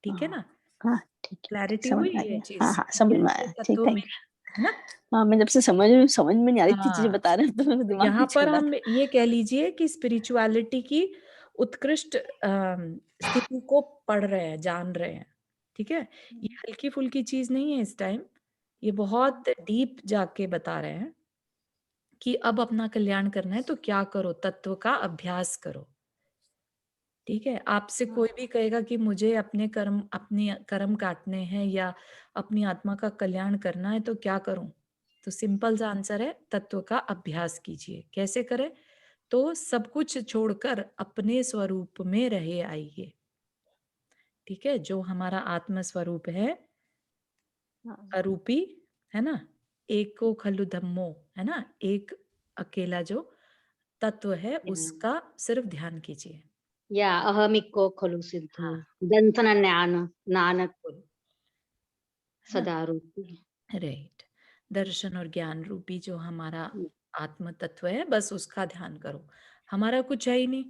ठीक है हाँ, ना, हाँ, ठीक है, ठीक, क्लैरिटी समझ हुई में आ ये गया, हाँ चीज हाँ, समझ में कैसे आया, ठीक, तत्वों में, थैंक है ना। यू। हाँ, मैं जब से समझ में नहीं आ रही थी चीजें हाँ, बता रहे हैं, तो मेरे तो दिमाग यहाँ में पर चल रहा हम ये कह लीजिए कि स्पिरिचुअलिटी की उत्कृष्ट स्थिति को पढ़ रहे हैं, जान रहे हैं। ठीक है, ये हल्की फुल्की चीज नहीं है इस टाइम, ये बहुत डीप जाके बता रहे हैं कि अब अपना कल्याण करना है तो क्या करो, तत्व का अभ्यास करो। ठीक है, आपसे कोई भी कहेगा कि मुझे अपने कर्म काटने हैं या अपनी आत्मा का कल्याण करना है तो क्या करूं, तो सिंपल सा आंसर है, तत्व का अभ्यास कीजिए। कैसे करें, तो सब कुछ छोड़कर अपने स्वरूप में रहे आइए। ठीक है, जो हमारा आत्म स्वरूप है, हाँ, अरूपी, है ना, एको खलु धम्मो, है ना, एक अकेला जो तत्व है उसका सिर्फ ध्यान कीजिए। या अहमिको खलु सिद्धो हाँ, दंसन ज्ञान नानक है ना, सदा रूपी। राइट। दर्शन और ज्ञान रूपी जो हमारा आत्म तत्व है, बस उसका ध्यान करो। हमारा कुछ है ही नहीं,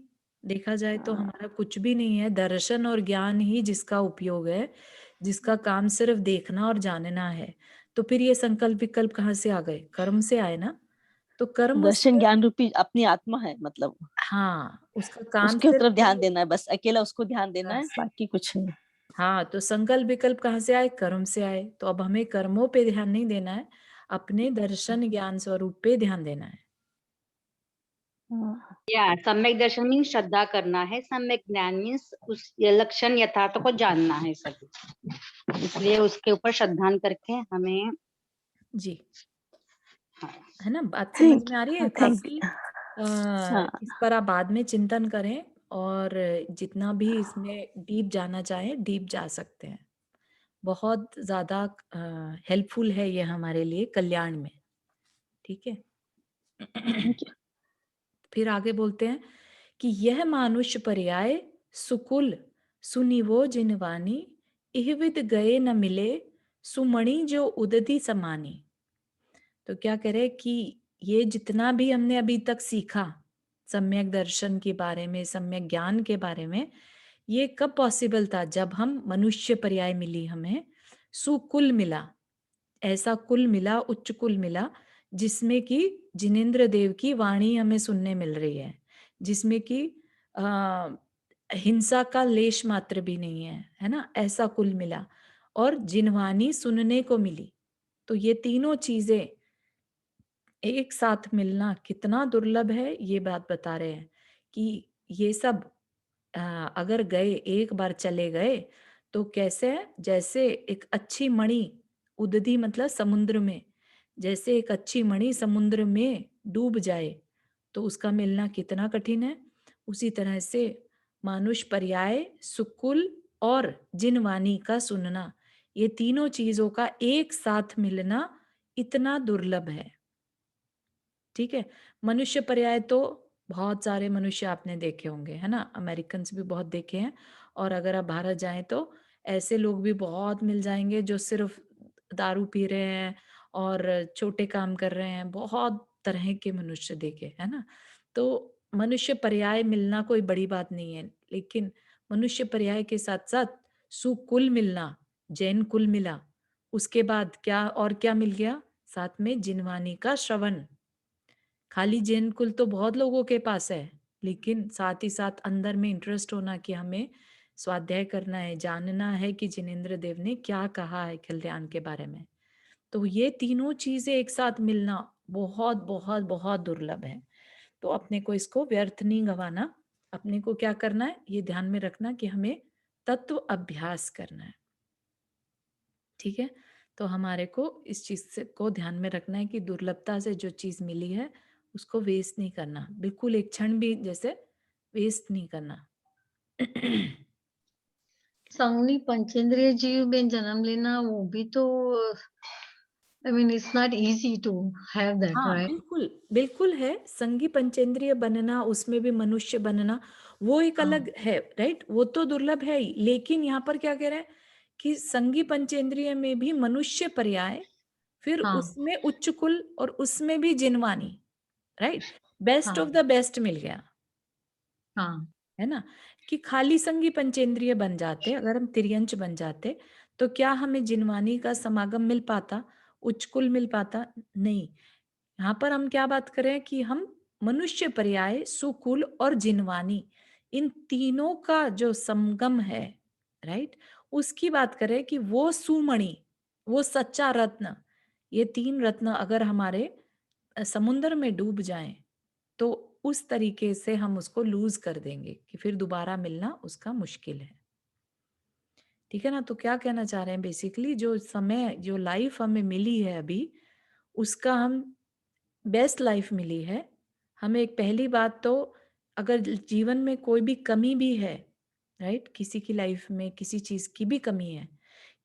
देखा जाए तो हाँ, हमारा कुछ भी नहीं है। दर्शन और ज्ञान ही जिसका उपयोग है, जिसका काम सिर्फ देखना और जानना है। तो फिर ये संकल्प विकल्प कहाँ से आ गए? कर्म से आए ना। तो कर्म दर्शन सिर्फ, ज्ञान रूपी अपनी आत्मा है, मतलब हाँ, उसका काम उसके सिर्फ तरफ ध्यान ये, देना है, बस अकेला उसको ध्यान देना है, बस। बाकी कुछ नहीं। हाँ, तो संकल्प विकल्प कहाँ से आए? कर्म से आए। तो अब हमें कर्मों पे ध्यान नहीं देना है, अपने दर्शन ज्ञान स्वरूप पे ध्यान देना है। हाँ, या सम्यक दर्शन मीन्स श्रद्धा करना है, सम्यक ज्ञान मीन्स उस ये लक्षण यथार्थ को जानना है सभी, इसलिए उसके ऊपर श्रद्धान करके हमें। जी, हाँ, है ना, बात समझ थैंक में आ रही यू, है थैंक काफी। यू। इस हाँ, पर आप बाद में चिंतन करें, और जितना भी इसमें डीप जाना चाहें डीप जा सकते हैं। बहुत ज्यादा हेल्पफुल है ये हमारे लिए कल्याण में। ठीक है। Thank you. फिर आगे बोलते हैं कि यह मानुष पर्याय सुकुल सुनिवो जिनवानी, इहविद गए न मिले सुमणि जो उदधि समानी। तो क्या कह रहे कि ये जितना भी हमने अभी तक सीखा सम्यक दर्शन के बारे में, सम्यक ज्ञान के बारे में, ये कब पॉसिबल था? जब हम मनुष्य पर्याय मिली, हमें सुकुल मिला, ऐसा कुल मिला, उच्च कुल मिला, जिसमें कि जिनेंद्र देव की वाणी हमें सुनने मिल रही है, जिसमें कि आ, हिंसा का लेश मात्र भी नहीं है, है ना, ऐसा कुल मिला, और जिनवानी सुनने को मिली। तो ये तीनों चीजें एक साथ मिलना कितना दुर्लभ है, ये बात बता रहे हैं कि ये सब अगर गए, एक बार चले गए, तो कैसे है? जैसे एक अच्छी मणि, उदधी मतलब समुद्र में, जैसे एक अच्छी मणि समुद्र में डूब जाए तो उसका मिलना कितना कठिन है, उसी तरह से मानुष पर्याय, सुकुल और जिनवानी का सुनना, ये तीनों चीजों का एक साथ मिलना इतना दुर्लभ है। ठीक है। मनुष्य पर्याय तो बहुत सारे मनुष्य आपने देखे होंगे, है ना, अमेरिकन भी बहुत देखे हैं। और अगर आप भारत जाएं तो ऐसे लोग भी बहुत मिल जाएंगे जो सिर्फ दारू पी रहे हैं और छोटे काम कर रहे हैं, बहुत तरह के मनुष्य देखे, है ना। तो मनुष्य पर्याय मिलना कोई बड़ी बात नहीं है, लेकिन मनुष्य पर्याय के साथ साथ सुकुल मिलना, जैन कुल मिला, उसके बाद क्या और क्या मिल गया? साथ में जिनवानी का श्रवण। खाली जैन कुल तो बहुत लोगों के पास है, लेकिन साथ ही साथ अंदर में इंटरेस्ट होना कि हमें स्वाध्याय करना है, जानना है कि जिनेंद्र देव ने क्या कहा है कल्याण के बारे में। तो ये तीनों चीजें एक साथ मिलना बहुत बहुत बहुत दुर्लभ है। तो अपने को इसको व्यर्थ नहीं गंवाना। अपने को क्या करना है, ये ध्यान में रखना कि हमें तत्व अभ्यास करना है। ठीक है। तो हमारे को इस चीज को ध्यान में रखना है कि दुर्लभता से जो चीज मिली है उसको वेस्ट नहीं करना, बिल्कुल एक क्षण भी जैसे वेस्ट नहीं करना। संगनी पंचेंद्रिय जीव में जन्म लेना वो भी तो I mean it's not easy to have that, हाँ, राइट? बिल्कुल बिल्कुल है। संगी पंचेंद्रिय बनना, उसमें भी मनुष्य बनना, वो एक हाँ, अलग है, राइट, वो तो दुर्लभ है ही। लेकिन यहाँ पर क्या कह रहे हैं कि संगी पंचेंद्रिय में भी मनुष्य पर्याय, फिर हाँ, उसमें उच्च कुल और उसमें भी जिनवानी, राइट, बेस्ट ऑफ हाँ, द बेस्ट मिल गया, हाँ, है ना। कि खाली संगी पंचेंद्रिय बन जाते, अगर हम तिर्यंच बन जाते, तो क्या हमें जिनवानी का समागम मिल पाता, उच्च कुल मिल पाता? नहीं। यहाँ पर हम क्या बात करें कि हम मनुष्य पर्याय, सुकुल और जिनवानी, इन तीनों का जो संगम है, राइट, उसकी बात करें कि वो सुमणि, वो सच्चा रत्न, ये तीन रत्न अगर हमारे समुद्र में डूब जाएं तो उस तरीके से हम उसको लूज कर देंगे कि फिर दोबारा मिलना उसका मुश्किल है। ठीक है ना। तो क्या कहना चाह रहे हैं, बेसिकली जो समय, जो लाइफ हमें मिली है अभी, उसका हम, बेस्ट लाइफ मिली है, हमें एक पहली बात तो, अगर जीवन में कोई भी कमी भी है, राइट, किसी की लाइफ में किसी चीज की भी कमी है,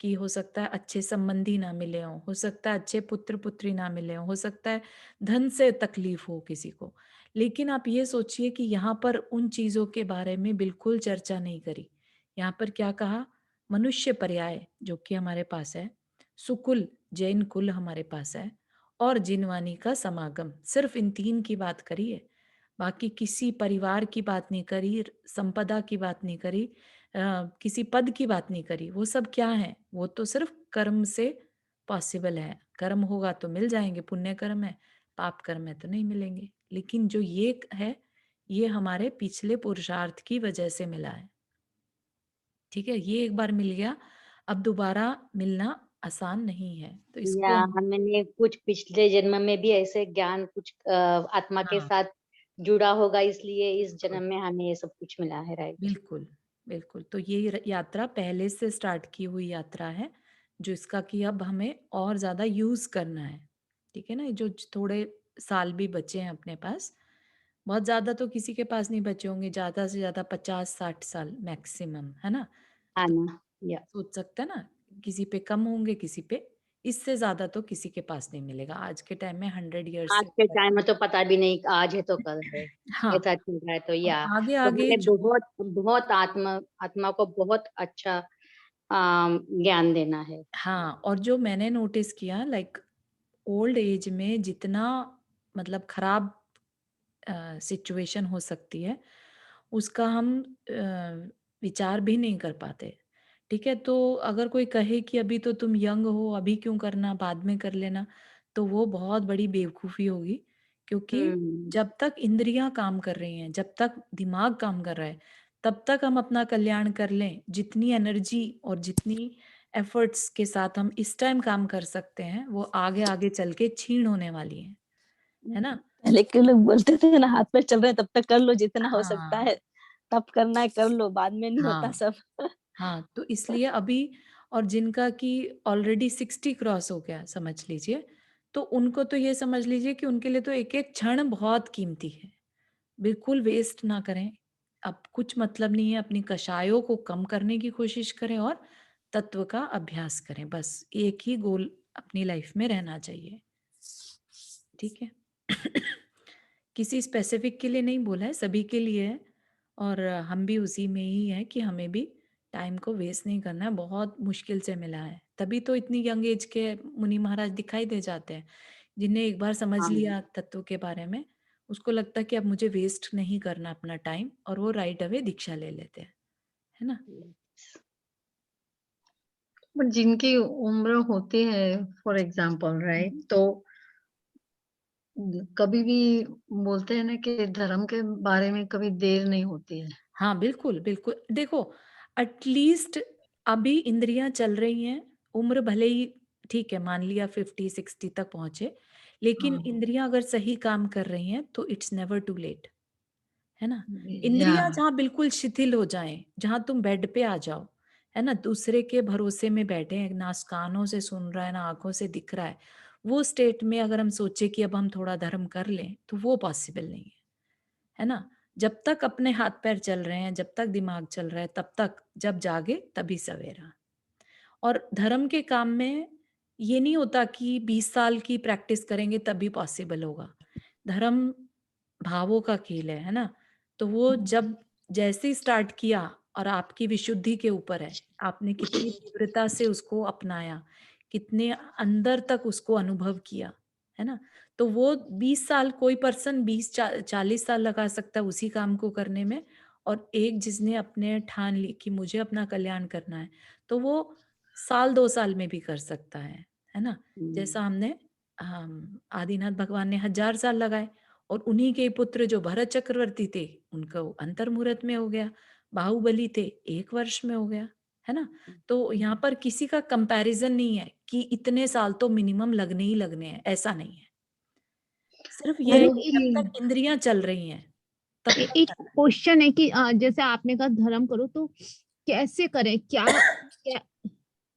कि हो सकता है अच्छे संबंधी ना मिले हो सकता है अच्छे पुत्र पुत्री ना मिले हो सकता है धन से तकलीफ हो किसी को, लेकिन आप ये सोचिए कि यहाँ पर उन चीजों के बारे में बिल्कुल चर्चा नहीं करी। यहाँ पर क्या कहा, मनुष्य पर्याय जो कि हमारे पास है, सुकुल जैन कुल हमारे पास है, और जिनवानी का समागम, सिर्फ इन तीन की बात करी है। बाकी किसी परिवार की बात नहीं करी, संपदा की बात नहीं करी, किसी पद की बात नहीं करी। वो सब क्या है, वो तो सिर्फ कर्म से पॉसिबल है। कर्म होगा तो मिल जाएंगे, पुण्य कर्म है, पाप कर्म है तो नहीं मिलेंगे। लेकिन जो ये है, ये हमारे पिछले पुरुषार्थ की वजह से मिला है। ठीक है, ये एक बार मिल गया, अब दोबारा मिलना आसान नहीं है, तो इसको या हमने कुछ पिछले जन्म में भी ऐसे ज्ञान कुछ आत्मा के हाँ, साथ जुड़ा होगा, इसलिए इस बिल्कुल जन्म में हमें ये सब कुछ मिला है, राइट। बिल्कुल बिल्कुल। तो ये यात्रा पहले से स्टार्ट की हुई यात्रा है, जो इसका कि अब हमें और ज्यादा यूज करना है। ठीक है ना, जो थोड़े साल भी बचे हैं अपने पास, बहुत ज्यादा तो किसी के पास नहीं बचे होंगे, ज्यादा से ज्यादा 50-60 साल मैक्सिमम, है ना। तो आना, या सोच सकते हैं ना, किसी पे कम होंगे, किसी पे इससे ज्यादा तो किसी के पास नहीं मिलेगा आज के टाइम में, 100 ईयर्स आज से के ऊपर। टाइम में तो पता भी नहीं आज है तो कल है, हाँ, ऐसा चल रहा है। तो और या आगे तो आगे हमें जो, बहुत बहुत आत्मा को बहुत अच्छा ज्ञान देना है। हाँ, और जो मैंने नोटिस किया, लाइक ओल्ड एज में जितना मतलब खराब सिचुएशन हो सकती है, उसका हम विचार भी नहीं कर पाते। ठीक है, तो अगर कोई कहे कि अभी तो तुम यंग हो, अभी क्यों करना, बाद में कर लेना, तो वो बहुत बड़ी बेवकूफ़ी होगी। क्योंकि हम्म। जब तक इंद्रियां काम कर रही हैं, जब तक दिमाग काम कर रहा है, तब तक हम अपना कल्याण कर लें। जितनी एनर्जी और जितनी एफर्ट्स के साथ हम इस टाइम काम कर सकते हैं, वो आगे आगे चल के छीण होने वाली है ना। पहले के लोग बोलते थे ना, हाथ पैर चल रहे हैं तब तक कर लो, जितना हो सकता हाँ, है तब करना है कर लो, बाद में नहीं होता हाँ, सब। हाँ, तो इसलिए अभी, और जिनका कि ऑलरेडी 60 क्रॉस हो गया समझ लीजिए, तो उनको तो ये समझ लीजिए कि उनके लिए तो एक एक क्षण बहुत कीमती है। बिल्कुल वेस्ट ना करें। अब कुछ मतलब नहीं है, अपनी कषायों को कम करने की कोशिश करें और तत्व का अभ्यास करें। बस एक ही गोल अपनी लाइफ में रहना चाहिए। ठीक है। किसी स्पेसिफिक के लिए नहीं बोला है, सभी के लिए है। और हम भी उसी में ही है कि हमें भी टाइम को वेस्ट नहीं करना है। बहुत मुश्किल से मिला है, तभी तो इतनी यंग एज के मुनि महाराज दिखाई दे जाते हैं, जिन्हें एक बार समझ हाँ। लिया तत्व के बारे में, उसको लगता है कि अब मुझे वेस्ट नहीं करना अपना टाइम, और वो राइट अवे दीक्षा ले लेते हैं, है ना। बट जिनकी उम्र होती है, फॉर एग्जाम्पल, राइट, तो कभी भी बोलते हैं ना कि धर्म के बारे में कभी देर नहीं होती है। हाँ, बिल्कुल, बिल्कुल। देखो, एटलीस्ट अभी इंद्रियाँ चल रही हैं, उम्र भले ही ठीक है, मान लिया 50-60 तक पहुँचे, लेकिन हाँ, इंद्रियाँ अगर सही काम कर रही हैं, तो इट्स नेवर टू लेट, है ना? या इंद्रियाँ जहाँ बिल्कुल शिथिल हो जाएँ, जहाँ तुम बेड पे आ जाओ, है ना? दूसरे के भरोसे में बैठे हैं, ना कानों से सुन रहा है, ना आँखों से दिख रहा है, वो स्टेट में अगर हम सोचे कि अब हम थोड़ा धर्म कर लें, तो वो पॉसिबल नहीं है ना? जब तक अपने हाथ-पैर चल रहे हैं, जब तक दिमाग चल रहा है, तब तक, जब जागे तभी सवेरा। और धर्म के काम में ये नहीं होता कि 20 साल की प्रैक्टिस करेंगे तभी पॉसिबल होगा। धर्म भावों का खेल है ना? तो वो जब जैसे ही स्टार्ट किया, और आपकी विशुद्धि के ऊपर है, आपने कितनी तीव्रता से उसको अपनाया, कितने अंदर तक उसको अनुभव किया, है ना? तो वो 20 साल, कोई पर्सन 20-40 साल लगा सकता है उसी काम को करने में, और एक जिसने अपने ठान ली कि मुझे अपना कल्याण करना है, तो वो साल 2 साल में भी कर सकता है ना? जैसा हमने आदिनाथ भगवान ने 1000 साल लगाए, और उन्हीं के पुत्र जो भरत चक्रवर्ती थे, उनको अंतर्मुहूर्त में हो गया। बाहुबली थे, 1 वर्ष में हो गया, है ना? तो यहाँ पर किसी का कंपैरिजन नहीं है कि इतने साल तो मिनिमम लगने ही लगने हैं, ऐसा नहीं है। सिर्फ ये और है एक कि जब तक चीज, इंद्रियाँ चल रही हैं, तब तक एक करना है। क्वेश्चन है कि जैसे आपने कहा धर्म करो, तो कैसे करें, क्या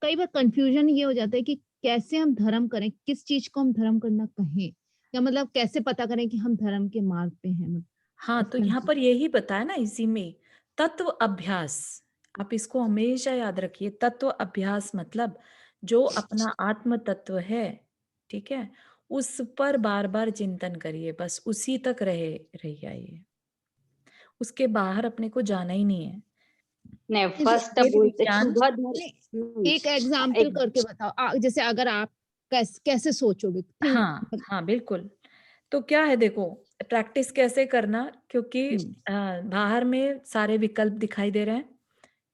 कई बार कंफ्यूजन ये हो जाता है कि कैसे हम धर्म करें, किस चीज को हम धर्म करना कहें। या मतलब कैसे पता करें कि हम धर्म के मार्ग पे हैं? मतलब हाँ, तो यहाँ पर यही बताया ना इसी में, तत्व अभ्यास। आप इसको हमेशा याद रखिए, तत्व अभ्यास मतलब जो अपना आत्म तत्व है, ठीक है? उस पर बार-बार चिंतन करिए, बस उसी तक रह आइए। उसके बाहर अपने को जाना ही नहीं है। नहीं, नहीं, फर्स्ट वेद बोलते विज्ञान शुभ धर्म। नहीं, नहीं, एक एग्जाम्पल एक करके बताओ। जैसे अगर आप कैसे सोचोगे, क्यों हाँ, हाँ, बिल्कुल। तो क्या है देखो, प्रैक्टिस कैसे करना, क्योंकि हम्म, बाहर में सारे विकल्प दिखाई दे रहे हैं,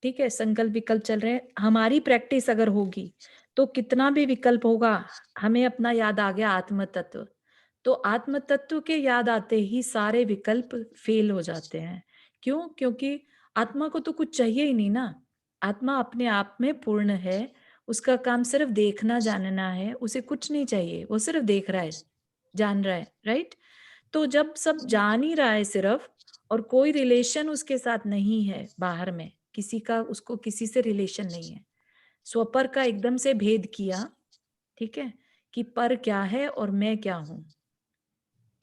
ठीक है? संकल्प विकल्प चल रहे हैं। हमारी प्रैक्टिस अगर होगी, तो कितना भी विकल्प होगा, हमें अपना याद आ गया आत्म तत्व। तो आत्म तत्व के याद आते ही सारे विकल्प फेल हो जाते हैं। क्यों? क्योंकि आत्मा को तो कुछ चाहिए ही नहीं ना। आत्मा अपने आप में पूर्ण है, उसका काम सिर्फ देखना जानना है, उसे कुछ नहीं चाहिए, वो सिर्फ देख रहा है, जान रहा है, राइट? तो जब सब जान ही रहा है सिर्फ, और कोई रिलेशन उसके साथ नहीं है बाहर में, किसी का उसको किसी से रिलेशन नहीं है, स्वपर का एकदम से भेद किया, ठीक है? कि पर क्या है और मैं क्या हूं,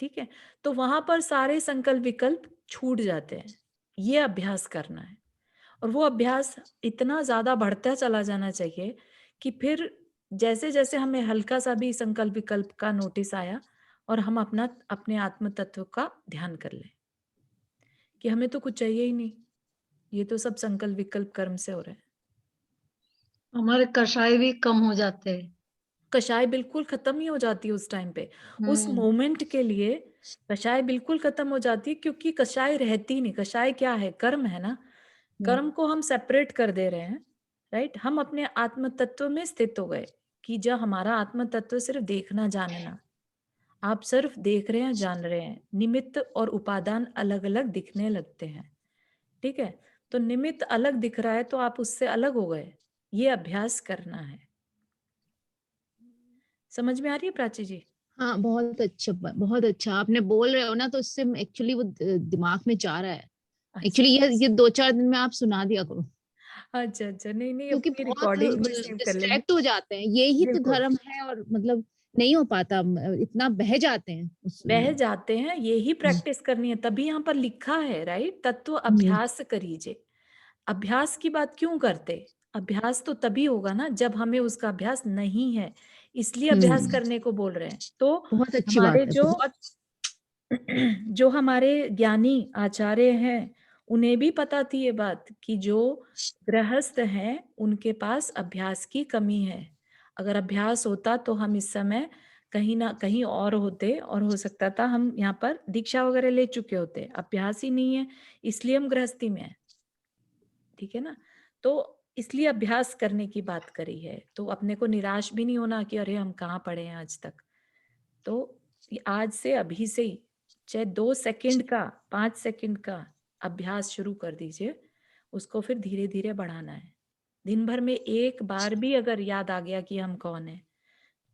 ठीक है? तो वहां पर सारे संकल्प विकल्प छूट जाते हैं। ये अभ्यास करना है, और वो अभ्यास इतना ज्यादा बढ़ता चला जाना चाहिए कि फिर जैसे जैसे हमें हल्का सा भी संकल्प विकल्प का नोटिस आया, और हम अपना अपने आत्म तत्व का ध्यान कर लें कि हमें तो कुछ चाहिए ही नहीं, ये तो सब संकल्प विकल्प कर्म से हो रहा है। हमारे कषाय भी कम हो जाते हैं। कषाय बिल्कुल खत्म ही हो जाती है उस टाइम पे, उस हम्म मोमेंट के लिए कषाय बिल्कुल खत्म हो जाती है, क्योंकि कषाय रहती नहीं। कषाय क्या है? कर्म है ना। कर्म को हम सेपरेट कर दे रहे हैं, राइट? हम अपने आत्म तत्व में स्थित हो गए, कि जब हमारा आत्म तत्व सिर्फ देखना जानना, आप सिर्फ देख रहे हैं, जान रहे हैं, निमित्त और उपादान अलग अलग दिखने लगते हैं, ठीक है? तो निमित्त अलग दिख रहा है तो आप उससे अलग हो गए। ये अभ्यास करना है। समझ में आ रही है प्राची जी? हाँ, बहुत अच्छा, बहुत अच्छा आपने बोल रहे हो ना, तो इससे एक्चुअली वो दिमाग में जा रहा है। अच्छा, एक्चुअली ये 2-4 दिन में आप सुना दिया करो, अच्छा, अच्छा, नहीं, नहीं, क्योंकि अपनी बहुत रिकॉर्डिंग में सेव कर लेंगे। डिस्ट्रैक्ट हो जाते हैं। यही तो बिल्कुल, धर्म है, और मतलब नहीं हो पाता, इतना बह जाते हैं बह उसमें। जाते हैं, यही हम्म, प्रैक्टिस करनी है, तभी यहाँ पर लिखा है, राइट? तत्व हम्म, अभ्यास करीजे। अभ्यास की बात क्यों करते? अभ्यास तो तभी होगा ना जब हमें उसका अभ्यास नहीं है, इसलिए अभ्यास हम्म, करने को बोल रहे हैं। तो बहुत अच्छी हमारे बात है, जो बहुत। जो हमारे ज्ञानी आचार्य हैं, उन्हें भी पता थी ये बात कि जो गृहस्थ हैं उनके पास अभ्यास की कमी है। अगर अभ्यास होता तो हम इस समय कहीं ना कहीं और होते, और हो सकता था हम यहाँ पर दीक्षा वगैरह ले चुके होते। अभ्यास ही नहीं है, इसलिए हम गृहस्थी में हैं, ठीक है ना? तो इसलिए अभ्यास करने की बात करी है, तो अपने को निराश भी नहीं होना कि अरे हम कहाँ पढ़े हैं आज तक। तो ये आज से, अभी से ही, चाहे 2 सेकंड का, 5 सेकंड का अभ्यास शुरू कर दीजिए, उसको फिर धीरे धीरे बढ़ाना है। दिन भर में एक बार भी अगर याद आ गया कि हम कौन है,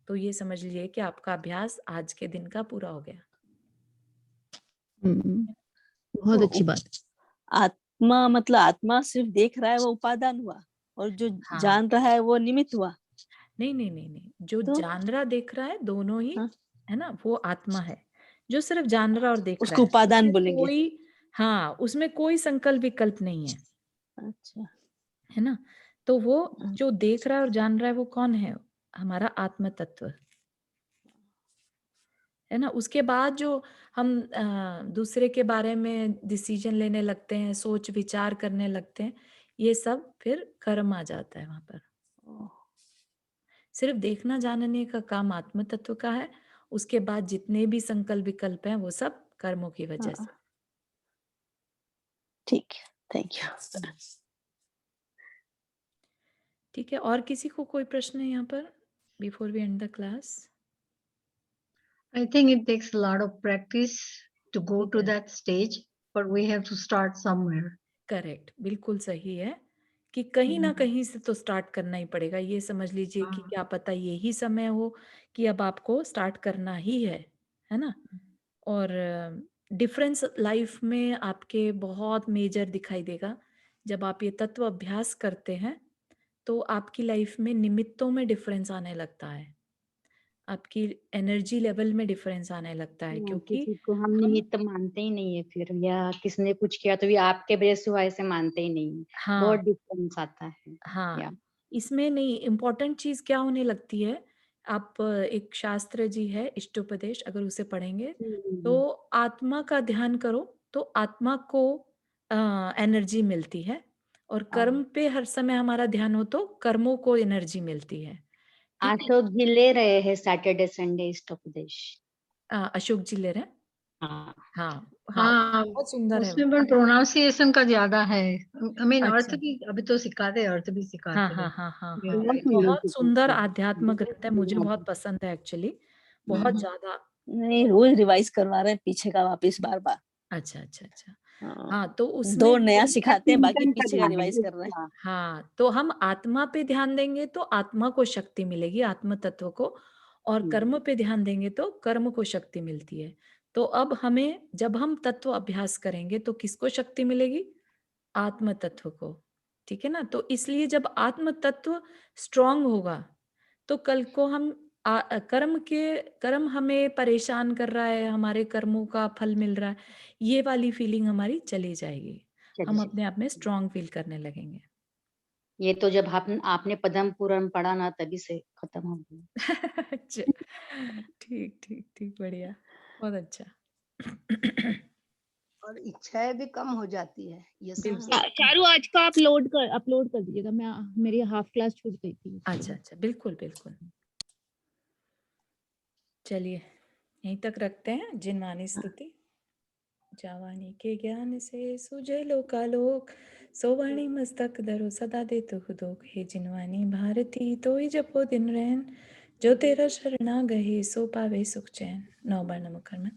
तो ये समझ लीजिए कि आपका अभ्यास आज के दिन का पूरा हो गया। हम्म, बहुत तो अच्छी बात। आत्मा मतलब आत्मा सिर्फ देख रहा है, वो उपादान हुआ, और जो हाँ, जान रहा है वो निमित्त हुआ। नहीं, नहीं, नहीं, नहीं, जो तो जान रहा देख रहा है दोनों ही, हाँ, है ना, वो आत्मा है। जो सिर्फ जान रहा और देख रहा उसको है, उपादान उसमें बोलेंगे। कोई, हाँ, उसमें कोई संकल्प विकल्प नहीं है, अच्छा। है ना? तो वो हम्म, जो देख रहा है और जान रहा है वो कौन है? हमारा आत्म तत्व, है ना? उसके बाद जो हम दूसरे के बारे में डिसीजन लेने लगते हैं, सोच विचार करने लगते हैं, ये सब फिर कर्म आ जाता है वहां पर। सिर्फ देखना जानने का काम आत्म तत्व का है। उसके बाद जितने भी संकल्प विकल्प हैं वो सब कर्मों की वजह हाँ, से। ठीक है, थैंक यू। ठीक है, और किसी को कोई प्रश्न है यहाँ पर before we end the class? I think it takes a lot of practice to go to Yeah. that stage, but we have to start somewhere. Correct, बिल्कुल सही है कि कहीं ना हम्म, कहीं से तो स्टार्ट करना ही पड़ेगा। ये समझ लीजिए कि हाँ, क्या पता यही समय हो कि अब आपको स्टार्ट करना ही है ना? और डिफरेंस लाइफ में आपके बहुत मेजर दिखाई देगा जब आप ये तत्व अभ्यास करते हैं। तो आपकी लाइफ में निमित्तों में डिफरेंस आने लगता है। आपकी एनर्जी लेवल में डिफरेंस आने लगता है, क्योंकि किसी को हम हम निमित्त मानते ही नहीं है फिर, या किसने कुछ किया तो ये आपके वजह से हुआ ऐसे मानते ही नहीं है। हाँ बहुत डिफरेंस आता है। हाँ, या इसमें नहीं, इम्पोर्टेंट चीज क्या होने लगती है, आप एक शास्त्र जी है इष्टोपदेश, अगर उसे पढ़ेंगे तो आत्मा का ध्यान करो तो आत्मा को एनर्जी मिलती है, और कर्म पे हर समय हमारा ध्यान हो तो कर्मों को एनर्जी मिलती है। ठीक है। अशोक जी ले रहे हैं सैटरडे संडे इष्टोपदेश। अशोक जी ले रहे हैं। हाँ हाँ हाँ, हाँ, बहुत सुंदर है वो। उसमें पर प्रोनाउंसिएशन का ज्यादा है। आई मीन अर्थ अच्छा, भी अभी तो सिखाते हैं, अर्थ भी हाँ सिखाते हाँ हैं। हाँ हाँ हाँ, Yeah, right. बहुत सुंदर आध्यात्म ग्रंथ है, मुझे बहुत पसंद है एक्चुअली, बहुत हम्म। ज्यादा। नहीं, रोज रिवाइज करवा रहे हैं पीछे का वापस बार बार। अच्छा अच्छा अच्छा। हाँ, हाँ, तो उसमें 2 नया सिखाते हैं, बाकी चिंतन पीछे का करना है रिवाइज कर रहे हैं। उसका। हाँ, तो हम आत्मा पे ध्यान देंगे तो आत्मा को शक्ति मिलेगी, आत्म तत्व को, और कर्म पे ध्यान देंगे तो कर्म को शक्ति मिलती है। तो अब हमें, जब हम तत्व अभ्यास करेंगे तो किसको शक्ति मिलेगी? आत्म तत्व को। ठीक है ना? तो इसलिए जब आत्म तत्व स्ट्रांग होगा तो कल को हम कर्म हमें परेशान कर रहा है, हमारे कर्मों का फल मिल रहा है, ये वाली फीलिंग हमारी चली जाएगी, चलिए हम अपने आप में स्ट्रांग फील करने लगेंगे। ये तो जब आपने पदम पूरन पढ़ा ना तभी से खत्म हो गया। अच्छा, ठीक ठीक ठीक, बढ़िया, बहुत अच्छा। और इच्छाएं भी कम हो जाती है ये सब बिल्कुल। से। चारू, आज का अपलोड कर दीजिएगा, मैं मेरी हाफ क्लास छूट गई थी। अच्छा अच्छा, बिल्कुल बिल्कुल। चलिए, यहीं तक रखते हैं। जिनवानी स्तुति। जावानी के ज्ञान से सुझे लोकालोक, सोवाणी मस्तक धरो सदा दे दुख दोख। हे जिनवानी भारती तो ही जपो दिन रैन, जो तेरा शरणा गहे सो पावे सुख चैन। 9 बार नमो कर्मन।